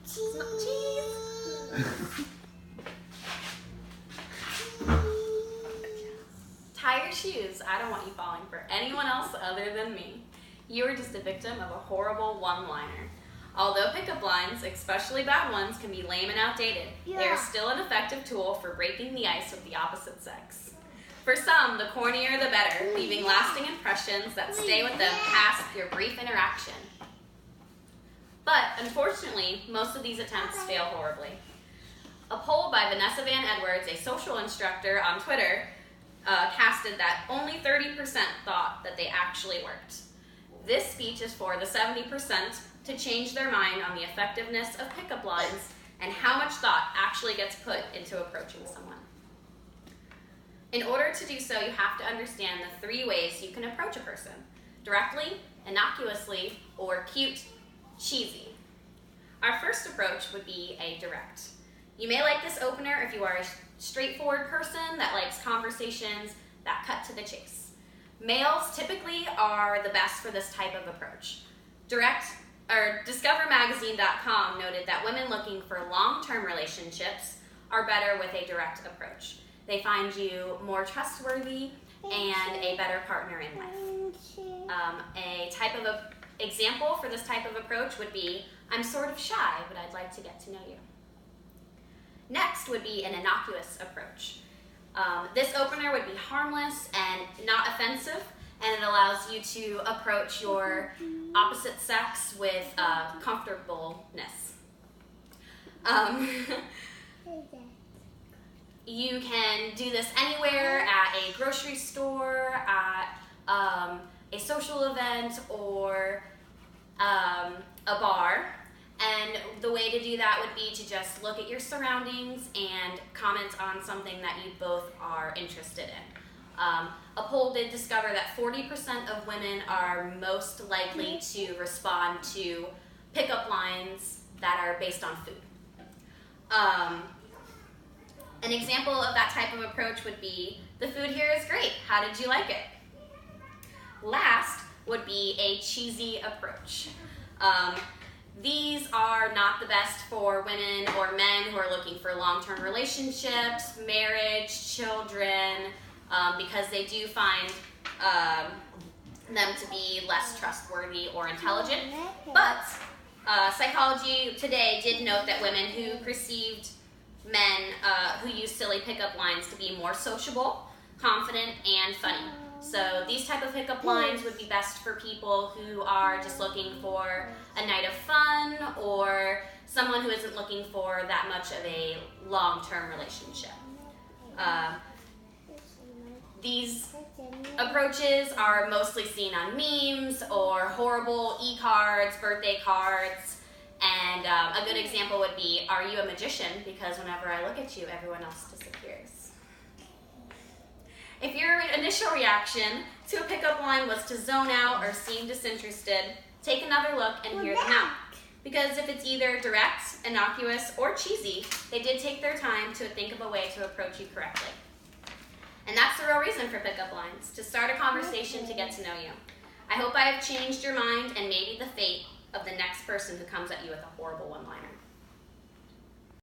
Cheese. Tie your shoes. I don't want you falling for anyone else other than me. You are just a victim of a horrible one-liner. Although pickup lines, especially bad ones, can be lame and outdated, they are still an effective tool for breaking the ice with the opposite sex. For some, the cornier the better, leaving lasting impressions that stay with them past your brief interaction. But, unfortunately, most of these attempts fail horribly. A poll by Vanessa Van Edwards, a social instructor on Twitter, casted that only 30% thought that they actually worked. This speech is for the 70% to change their mind on the effectiveness of pickup lines and how much thought actually gets put into approaching someone. In order to do so, you have to understand the 3 ways you can approach a person: directly, innocuously, or cute, cheesy. Our first approach would be a direct. You may like this opener if you are a straightforward person that likes conversations that cut to the chase. Males typically are the best for this type of approach. DiscoverMagazine.com noted that women looking for long-term relationships are better with a direct approach. They find you more trustworthy and a better partner in life. A type of example for this type of approach would be, I'm sort of shy, but I'd like to get to know you. Next would be an innocuous approach. This opener would be harmless and not offensive, and it allows you to approach your opposite sex with comfortableness. You can do this anywhere, at a grocery store, at a social event, or a bar. And the way to do that would be to just look at your surroundings and comment on something that you both are interested in. A poll did discover that 40% of women are most likely to respond to pickup lines that are based on food. An example of that type of approach would be, the food here is great, how did you like it? Last would be a cheesy approach. These are not the best for women or men who are looking for long-term relationships, marriage, children, because they do find them to be less trustworthy or intelligent. But Psychology Today did note that women who perceived men who use silly pickup lines to be more sociable, confident, and funny. So these type of pickup lines would be best for people who are just looking for a night of fun, or someone who isn't looking for that much of a long-term relationship. These approaches are mostly seen on memes or horrible e-cards, birthday cards, and a good example would be, are you a magician? Because whenever I look at you, everyone else disappears. If your initial reaction to a pickup line was to zone out or seem disinterested, take another look and hear them out. Because if it's either direct, innocuous, or cheesy, they did take their time to think of a way to approach you correctly. And that's the real reason for pickup lines, to start a conversation to get to know you. I hope I have changed your mind and maybe the fate of the next person who comes at you with a horrible one-liner.